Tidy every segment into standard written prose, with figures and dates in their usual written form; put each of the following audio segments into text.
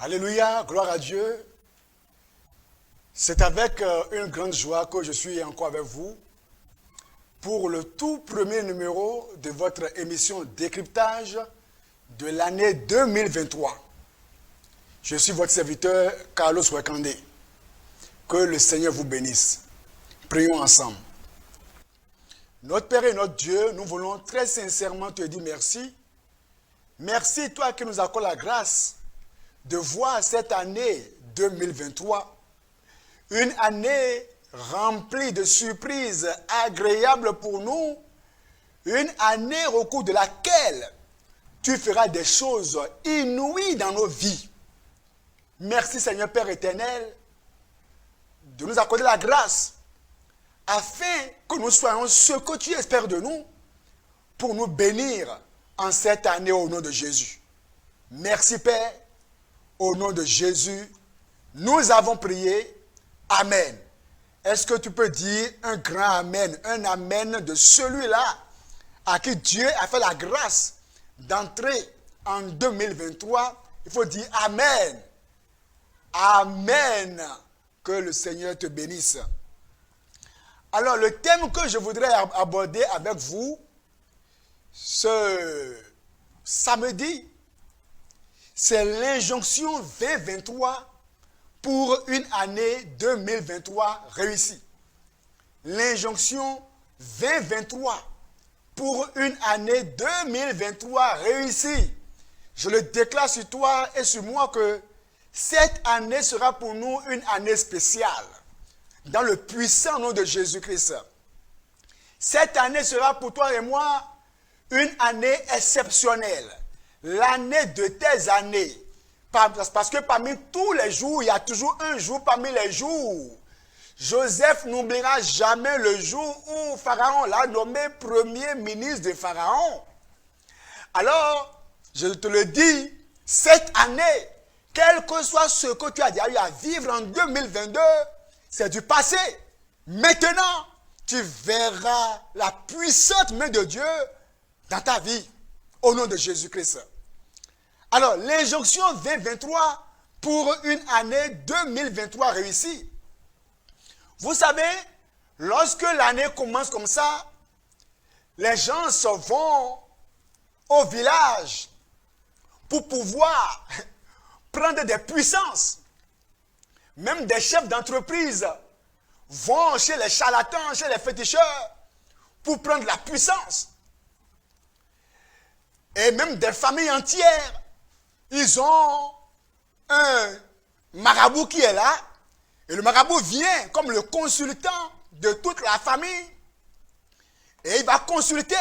Alléluia, gloire à Dieu. C'est avec une grande joie que je suis encore avec vous pour le tout premier numéro de votre émission Décryptage de l'année 2023. Je suis votre serviteur Carlos Wakande. Que le Seigneur vous bénisse. Prions ensemble. Notre Père et notre Dieu, nous voulons très sincèrement te dire merci. Merci toi qui nous accordes la grâce de voir cette année 2023, une année remplie de surprises agréables pour nous, une année au cours de laquelle tu feras des choses inouïes dans nos vies. Merci Seigneur Père éternel de nous accorder la grâce afin que nous soyons ce que tu espères de nous pour nous bénir en cette année au nom de Jésus. Merci Père. Au nom de Jésus, nous avons prié. Amen. Est-ce que tu peux dire un grand amen, un amen de celui-là à qui Dieu a fait la grâce d'entrer en 2023? Il faut dire amen. Amen. Que le Seigneur te bénisse. Alors, le thème que je voudrais aborder avec vous ce samedi, c'est l'injonction 2023 pour une année 2023 réussie. L'injonction 2023 pour une année 2023 réussie. Je le déclare sur toi et sur moi que cette année sera pour nous une année spéciale. Dans le puissant nom de Jésus-Christ. Cette année sera pour toi et moi une année exceptionnelle. L'année de tes années. Parce que parmi tous les jours, il y a toujours un jour parmi les jours. Joseph n'oubliera jamais le jour où Pharaon l'a nommé premier ministre de Pharaon. Alors, je te le dis, cette année, quel que soit ce que tu as déjà eu à vivre en 2022, c'est du passé. Maintenant, tu verras la puissante main de Dieu dans ta vie. Au nom de Jésus-Christ. Alors, l'injonction 2023 pour une année 2023 réussie. Vous savez, lorsque l'année commence comme ça, les gens se vont au village pour pouvoir prendre des puissances. Même des chefs d'entreprise vont chez les charlatans, chez les féticheurs pour prendre la puissance. Et même des familles entières, ils ont un marabout qui est là. Et le marabout vient comme le consultant de toute la famille. Et il va consulter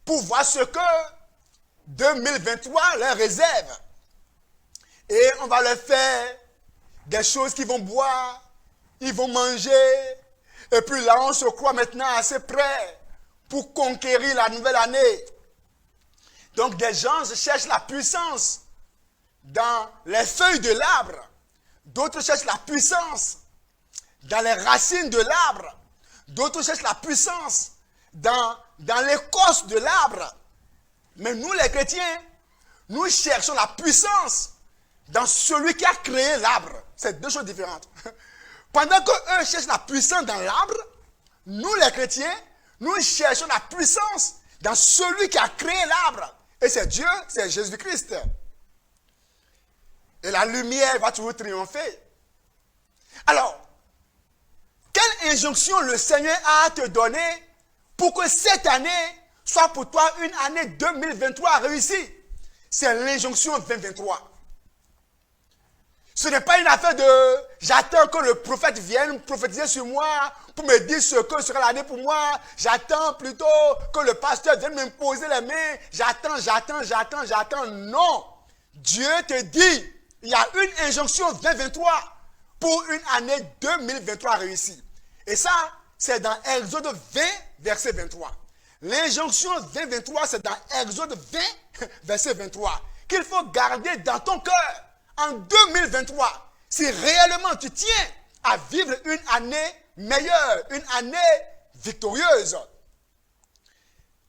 pour voir ce que 2023 leur réserve. Et on va leur faire des choses qu'ils vont boire, ils vont manger. Et puis là, on se croit maintenant assez prêt pour conquérir la nouvelle année. Donc des gens cherchent la puissance dans les feuilles de l'arbre. D'autres cherchent la puissance dans les racines de l'arbre. D'autres cherchent la puissance dans l'écorce de l'arbre. Mais nous les chrétiens, nous cherchons la puissance dans celui qui a créé l'arbre. C'est deux choses différentes. Pendant qu'eux cherchent la puissance dans l'arbre, nous les chrétiens, nous cherchons la puissance dans celui qui a créé l'arbre. Et c'est Dieu, c'est Jésus-Christ. Et la lumière va toujours triompher. Alors, quelle injonction le Seigneur a à te donner pour que cette année soit pour toi une année 2023 réussie? C'est l'injonction 2023. Ce n'est pas une affaire de j'attends que le prophète vienne prophétiser sur moi pour me dire ce que sera l'année pour moi. J'attends plutôt que le pasteur vienne me poser les mains. J'attends. Non. Dieu te dit, il y a une injonction 2023 pour une année 2023 réussie. Et ça, c'est dans Exode 20, verset 23. L'injonction 2023, c'est dans Exode 20, verset 23. Qu'il faut garder dans ton cœur. En 2023, si réellement tu tiens à vivre une année meilleure, une année victorieuse.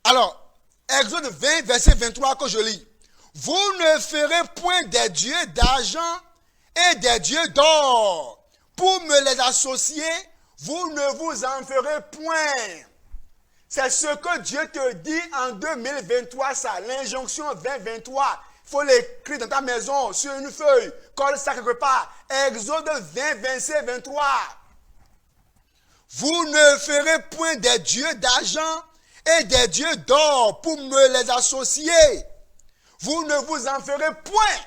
Alors, Exode 20, verset 23 que je lis. Vous ne ferez point des dieux d'argent et des dieux d'or. Pour me les associer, vous ne vous en ferez point. C'est ce que Dieu te dit en 2023, ça, l'injonction 2023. Il faut l'écrire dans ta maison, sur une feuille, colle ça quelque part. Exode 20, 27, 23. Vous ne ferez point des dieux d'argent et des dieux d'or pour me les associer. Vous ne vous en ferez point.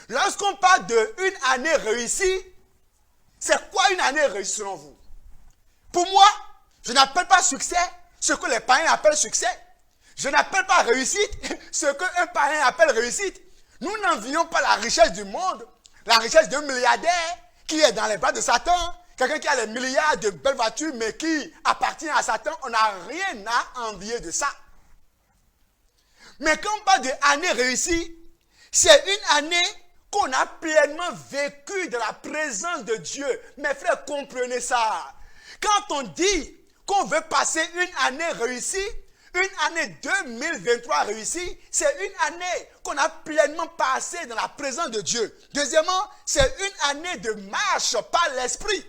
Lorsqu'on parle d'une année réussie, c'est quoi une année réussie selon vous? Pour moi, je n'appelle pas succès ce que les païens appellent succès. Je n'appelle pas réussite ce qu'un païen appelle réussite. Nous n'envions pas la richesse du monde, la richesse d'un milliardaire qui est dans les bras de Satan, quelqu'un qui a les milliards de belles voitures mais qui appartient à Satan. On n'a rien à envier de ça. Mais quand on parle d'année réussie, c'est une année qu'on a pleinement vécue dans la présence de Dieu. Mes frères, comprenez ça. Quand on dit qu'on veut passer une année réussie, une année 2023 réussie, c'est une année qu'on a pleinement passée dans la présence de Dieu. Deuxièmement, c'est une année de marche par l'esprit.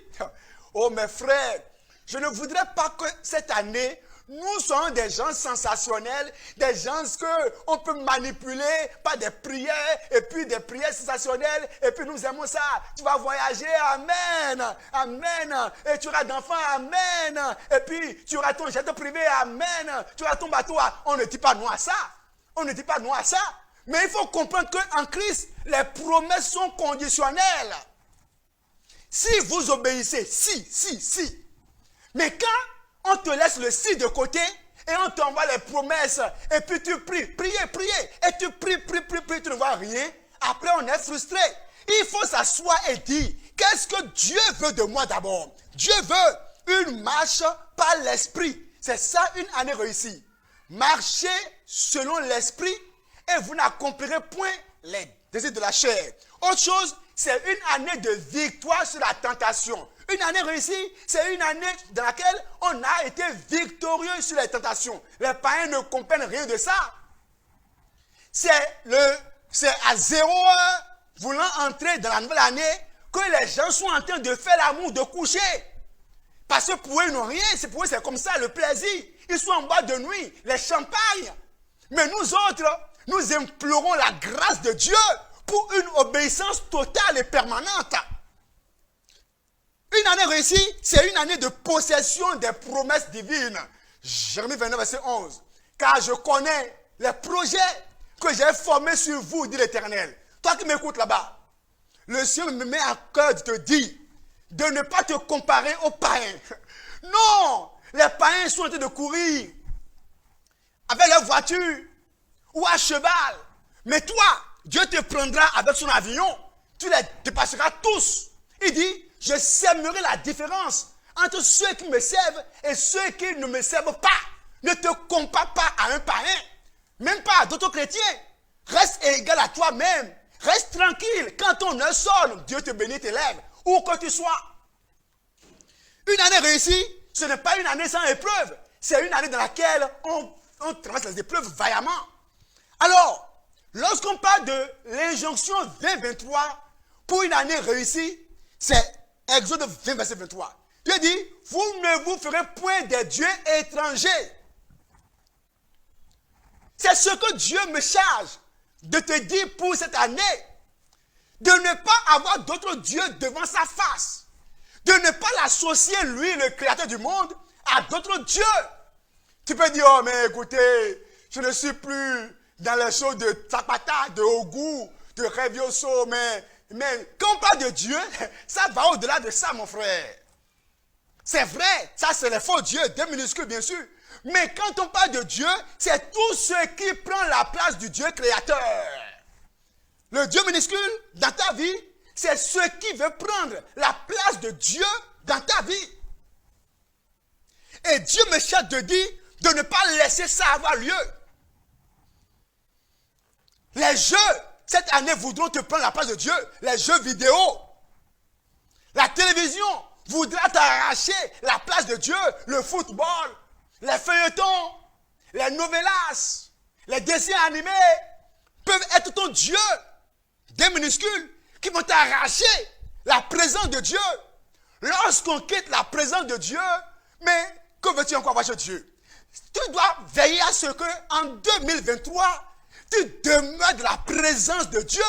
Oh mes frères, je ne voudrais pas que cette année, nous soyons des gens sensationnels, des gens qu'on peut manipuler par des prières, et puis des prières sensationnelles, et puis nous aimons ça. Tu vas voyager, amen, amen, et tu auras d'enfants, amen, et puis tu auras ton jet privé, amen, tu auras ton bateau. On ne dit pas non à ça, on ne dit pas non à ça, mais il faut comprendre qu'en Christ, les promesses sont conditionnelles. Si vous obéissez, si, mais quand on te laisse le si de côté et on t'envoie les promesses et puis tu pries, prier, et tu pries, tu ne vois rien. Après, on est frustré. Il faut s'asseoir et dire, qu'est-ce que Dieu veut de moi d'abord? Dieu veut une marche par l'esprit. C'est ça une année réussie. Marchez selon l'esprit et vous n'accomplirez point les désirs de la chair. Autre chose, c'est une année de victoire sur la tentation. Une année réussie, c'est une année dans laquelle on a été victorieux sur les tentations. Les païens ne comprennent rien de ça. C'est à 0 heure, voulant entrer dans la nouvelle année, que les gens sont en train de faire l'amour, de coucher. Parce que pour eux, ils n'ont rien. Pour eux, c'est comme ça, le plaisir. Ils sont en boîte de nuit, les champagnes. Mais nous autres, nous implorons la grâce de Dieu pour une obéissance totale et permanente. Une année réussie, c'est une année de possession des promesses divines. Jérémie 29, verset 11. Car je connais les projets que j'ai formés sur vous, dit l'Éternel. Toi qui m'écoutes là-bas, le Seigneur me met à cœur de te dire de ne pas te comparer aux païens. Non, les païens sont en train de courir avec leur voiture ou à cheval. Mais toi, Dieu te prendra avec son avion. Tu les dépasseras tous. Il dit, je sèmerai la différence entre ceux qui me servent et ceux qui ne me servent pas. Ne te compare pas à un païen, même pas à d'autres chrétiens. Reste égal à toi-même. Reste tranquille. Quand ton heure sonne, Dieu te bénit, t'élève, où que tu sois. Une année réussie, ce n'est pas une année sans épreuve. C'est une année dans laquelle on traverse les épreuves vaillamment. Alors, lorsqu'on parle de l'injonction 2023 pour une année réussie, c'est Exode 20, verset 23. Dieu dit, vous ne vous ferez point des dieux étrangers. C'est ce que Dieu me charge de te dire pour cette année. De ne pas avoir d'autres dieux devant sa face. De ne pas l'associer, lui, le créateur du monde, à d'autres dieux. Tu peux dire, oh mais écoutez, je ne suis plus dans les choses de Tapata, de Ogou, de Revioso, mais quand on parle de Dieu, ça va au-delà de ça, mon frère. C'est vrai, ça c'est les faux dieux, deux minuscules bien sûr. Mais quand on parle de Dieu, c'est tout ce qui prend la place du Dieu créateur. Le Dieu minuscule dans ta vie, c'est ce qui veut prendre la place de Dieu dans ta vie. Et Dieu me charge de dire de ne pas laisser ça avoir lieu. Les jeux, cette année, voudront te prendre la place de Dieu. Les jeux vidéo. La télévision voudra t'arracher la place de Dieu. Le football, les feuilletons, les novellas, les dessins animés. peuvent être ton Dieu, des minuscules, qui vont t'arracher la présence de Dieu. Lorsqu'on quitte la présence de Dieu, mais que veux-tu encore voir chez Dieu? Tu dois veiller à ce que en 2023, tu demeures de la présence de Dieu.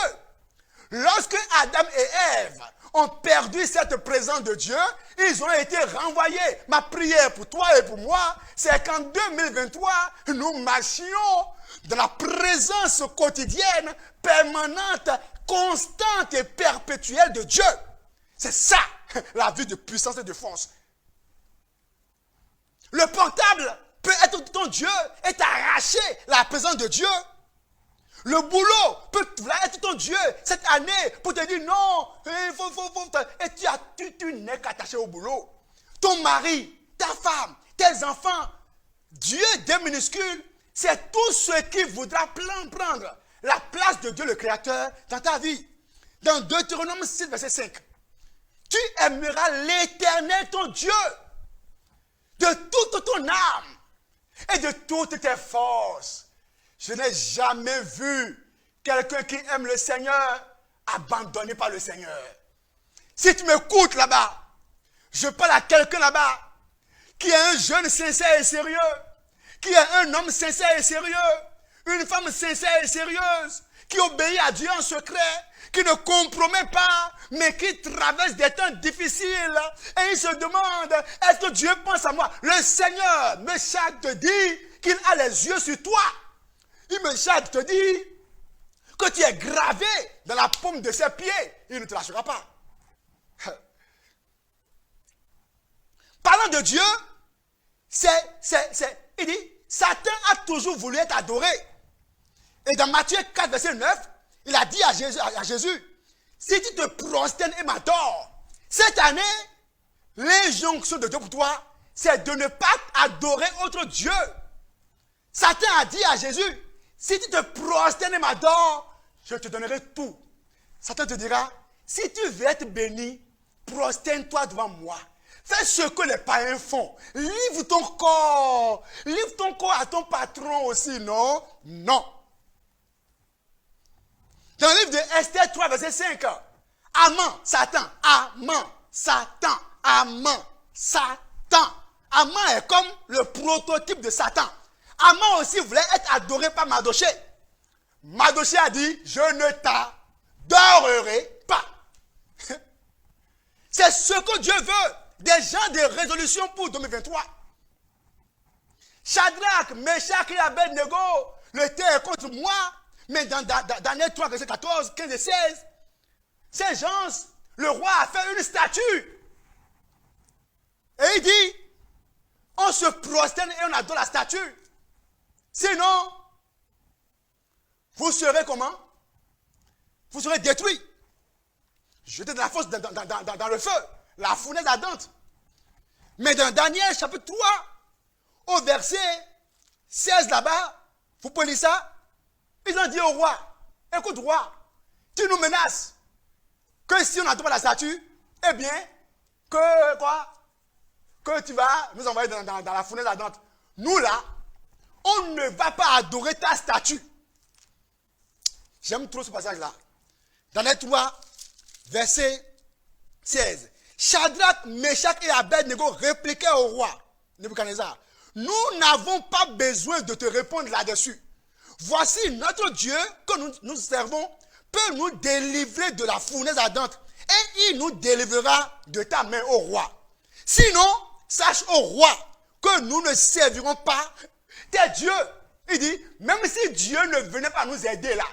Lorsque Adam et Ève ont perdu cette présence de Dieu, ils ont été renvoyés. Ma prière pour toi et pour moi, c'est qu'en 2023, nous marchions dans la présence quotidienne, permanente, constante et perpétuelle de Dieu. C'est ça, la vie de puissance et de force. Le portable peut être ton Dieu et t'arracher la présence de Dieu. Le boulot peut être ton Dieu cette année pour te dire non, il faut, et tu n'es qu'attaché au boulot. Ton mari, ta femme, tes enfants, Dieu des minuscules, c'est tout ce qui voudra prendre la place de Dieu le Créateur dans ta vie. Dans Deutéronome 6, verset 5, tu aimeras l'Éternel ton Dieu de toute ton âme et de toutes tes forces. Je n'ai jamais vu quelqu'un qui aime le Seigneur abandonné par le Seigneur. Si tu m'écoutes là-bas, je parle à quelqu'un là-bas qui est un jeune sincère et sérieux, qui est un homme sincère et sérieux, une femme sincère et sérieuse, qui obéit à Dieu en secret, qui ne compromet pas, mais qui traverse des temps difficiles. Et il se demande, est-ce que Dieu pense à moi? Le Seigneur, Meshach, te dit qu'il a les yeux sur toi. Meshach te dit que tu es gravé dans la paume de ses pieds. Il ne te lâchera pas. Parlant de Dieu, il dit, Satan a toujours voulu être adoré. Et dans Matthieu 4, verset 9, il a dit à Jésus, si tu te prosternes et m'adores, cette année, l'injonction de Dieu pour toi, c'est de ne pas adorer autre Dieu. Satan a dit à Jésus, si tu te prosternes et m'adores, je te donnerai tout. Satan te dira, si tu veux être béni, prosterne-toi devant moi. Fais ce que les païens font. Livre ton corps. Livre ton corps à ton patron aussi, non? Non. Dans le livre de Esther 3, verset 5, Haman, Satan, Haman, Satan, Haman, Satan. Haman est comme le prototype de Satan. Haman aussi voulait être adoré par Mardochée. Mardochée a dit, je ne t'adorerai pas. C'est ce que Dieu veut. Des gens de résolution pour 2023. Shadrach, Meshach et Abednego, le terre est contre moi. Mais dans Daniel 3, verset 14, 15 et 16, ces gens, le roi a fait une statue. Et il dit, on se prosterne et on adore la statue. Sinon, vous serez comment? Vous serez détruits. Jetés dans la fosse, dans le feu. La fournaise ardente. Mais dans Daniel chapitre 3, au verset 16 là-bas, vous pouvez lire ça. Ils ont dit au roi, écoute roi, tu nous menaces que si on n'adore pas la statue, eh bien, que quoi? Que tu vas nous envoyer dans la fournaise ardente. Nous là, on ne va pas adorer ta statue. J'aime trop ce passage-là. Daniel 3, verset 16. Shadrach, Meshach et Abednego répliquaient au roi Nebuchadnezzar, nous n'avons pas besoin de te répondre là-dessus. Voici notre Dieu que nous servons peut nous délivrer de la fournaise ardente et il nous délivrera de ta main au roi. Sinon, sache au roi que nous ne servirons pas tes dieux. Il dit, même si Dieu ne venait pas nous aider là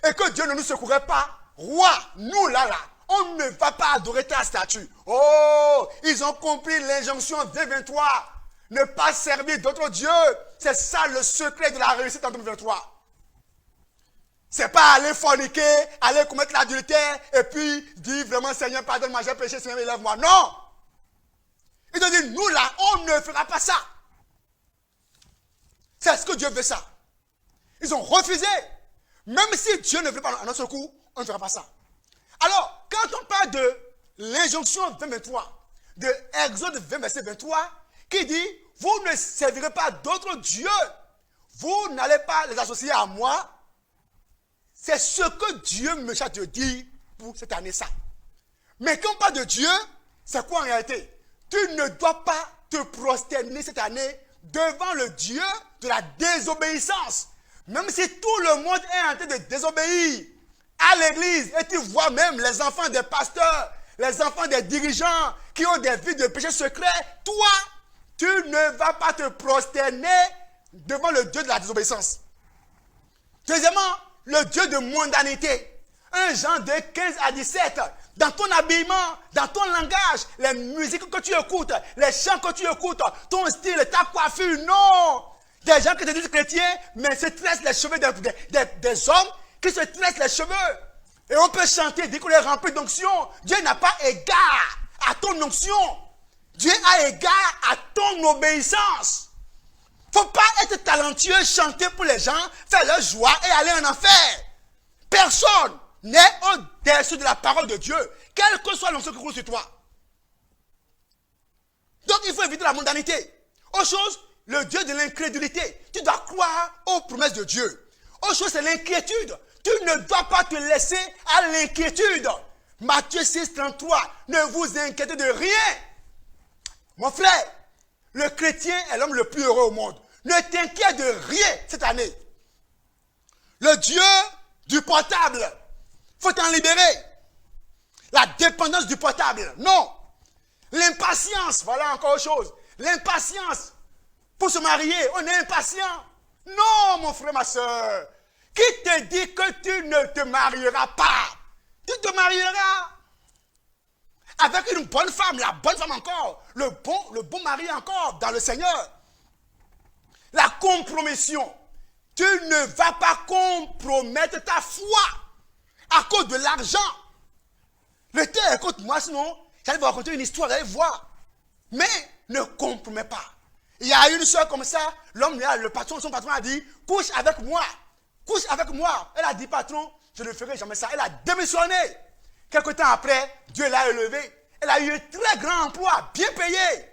et que Dieu ne nous secourait pas, roi, nous là, on ne va pas adorer ta statue. Oh, ils ont compris l'injonction 2023. Ne pas servir d'autres dieux. C'est ça le secret de la réussite en 2023. C'est pas aller forniquer, aller commettre l'adultère et puis dire vraiment Seigneur pardonne-moi, j'ai péché, Seigneur élève-moi. Non. Ils ont dit nous là, on ne fera pas ça. C'est ce que Dieu veut ça. Ils ont refusé. Même si Dieu ne veut pas à notre secours, on ne fera pas ça. Alors, quand on parle de l'injonction 2023, de Exode 20, verset 23, qui dit, vous ne servirez pas d'autres dieux, vous n'allez pas les associer à moi, c'est ce que Dieu me charge de dire pour cette année ça. Mais quand on parle de Dieu, c'est quoi en réalité? Tu ne dois pas te prosterner cette année devant le Dieu de la désobéissance. Même si tout le monde est en train de désobéir à l'église, et tu vois même les enfants des pasteurs, les enfants des dirigeants qui ont des vies de péché secret, toi, tu ne vas pas te prosterner devant le Dieu de la désobéissance. Deuxièmement, le Dieu de mondanité. Un Jean de 15 à 17. Dans ton habillement, dans ton langage, les musiques que tu écoutes, les chants que tu écoutes, ton style, ta coiffure, non. Des gens qui te disent chrétiens, mais se tressent les cheveux des hommes qui se tressent les cheveux. Et on peut chanter, dire qu'on est rempli d'onction. Dieu n'a pas égard à ton onction. Dieu a égard à ton obéissance. Il ne faut pas être talentueux, chanter pour les gens, faire leur joie et aller en enfer. Personne n'est au-dessus de la parole de Dieu, quelle que soit l'onction qui coule sur toi. Donc il faut éviter la mondanité. Autre chose, le Dieu de l'incrédulité. Tu dois croire aux promesses de Dieu. Autre chose, c'est l'inquiétude. Tu ne dois pas te laisser à l'inquiétude. Matthieu 6, 33. Ne vous inquiétez de rien. Mon frère, le chrétien est l'homme le plus heureux au monde. Ne t'inquiète de rien cette année. Le Dieu du portable, il faut t'en libérer. La dépendance du portable, non. L'impatience, voilà encore autre chose. L'impatience pour se marier, on est impatient. Non, mon frère, ma soeur. Qui te dit que tu ne te marieras pas? Tu te marieras avec une bonne femme, la bonne femme encore, le bon mari encore dans le Seigneur. La compromission. Tu ne vas pas compromettre ta foi à cause de l'argent. Le temps, écoute-moi, sinon, j'allais vous raconter une histoire, vous allez voir. Mais ne compromets pas. Il y a une soeur comme ça, l'homme, son patron a dit, couche avec moi. Couche avec moi. Elle a dit, patron, je ne ferai jamais ça. Elle a démissionné. Quelque temps après, Dieu l'a élevée. Elle a eu un très grand emploi, bien payé.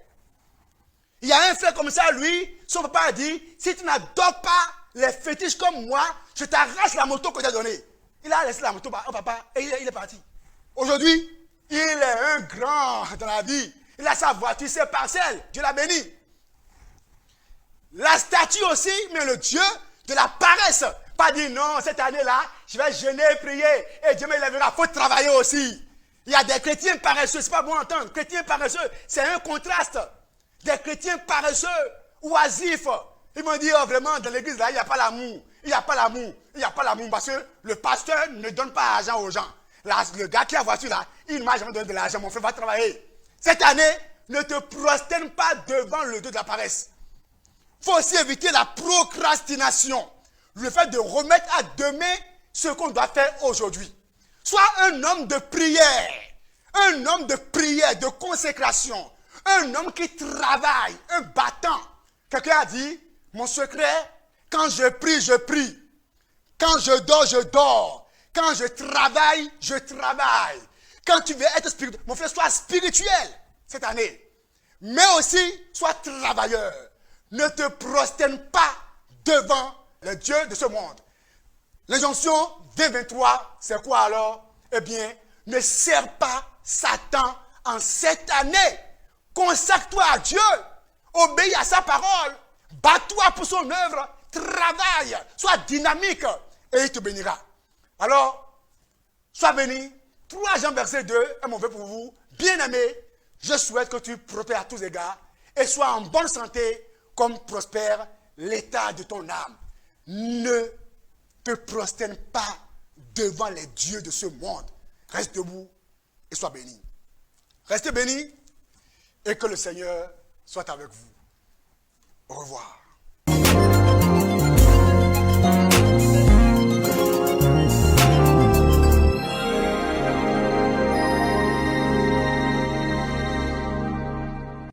Il y a un frère comme ça, lui, son papa a dit, si tu n'adoptes pas les fétiches comme moi, je t'arrache la moto que j'ai donnée. Il a laissé la moto au papa et il est parti. Aujourd'hui, il est un grand dans la vie. Il a sa voiture, ses parcelles. Dieu l'a béni. La statue aussi, mais le Dieu de la paresse. Pas dire non, cette année-là, je vais jeûner et prier et Dieu me lèvera. Il faut travailler aussi. Il y a des chrétiens paresseux, c'est pas bon à entendre. Chrétiens paresseux, c'est un contraste. Des chrétiens paresseux, oisifs. Ils m'ont dit, oh, vraiment, dans l'église, là, il n'y a pas l'amour. Il n'y a pas l'amour. Il n'y a pas l'amour parce que le pasteur ne donne pas d'argent aux gens. Là, le gars qui a la voiture, là, il m'a jamais donné de l'argent. Mon frère va travailler. Cette année, ne te prosterne pas devant le Dieu de la paresse. Il faut aussi éviter la procrastination. Le fait de remettre à demain ce qu'on doit faire aujourd'hui. Sois un homme de prière. Un homme de prière, de consécration. Un homme qui travaille, un battant. Quelqu'un a dit, mon secret, quand je prie, je prie. Quand je dors, je dors. Quand je travaille, je travaille. Quand tu veux être spirituel, mon frère, sois spirituel cette année. Mais aussi, sois travailleur. Ne te prosterne pas devant le Dieu de ce monde. L'injonction V23, c'est quoi alors? Eh bien, ne sers pas Satan en cette année. Consacre-toi à Dieu. Obéis à sa parole. Bats-toi pour son œuvre. Travaille. Sois dynamique. Et il te bénira. Alors, sois béni. 3 Jean verset 2 est mon vœu pour vous. Bien-aimé, je souhaite que tu prospères à tous égards et sois en bonne santé comme prospère l'état de ton âme. Ne te prosterne pas devant les dieux de ce monde. Reste debout et sois béni. Restez bénis et que le Seigneur soit avec vous. Au revoir.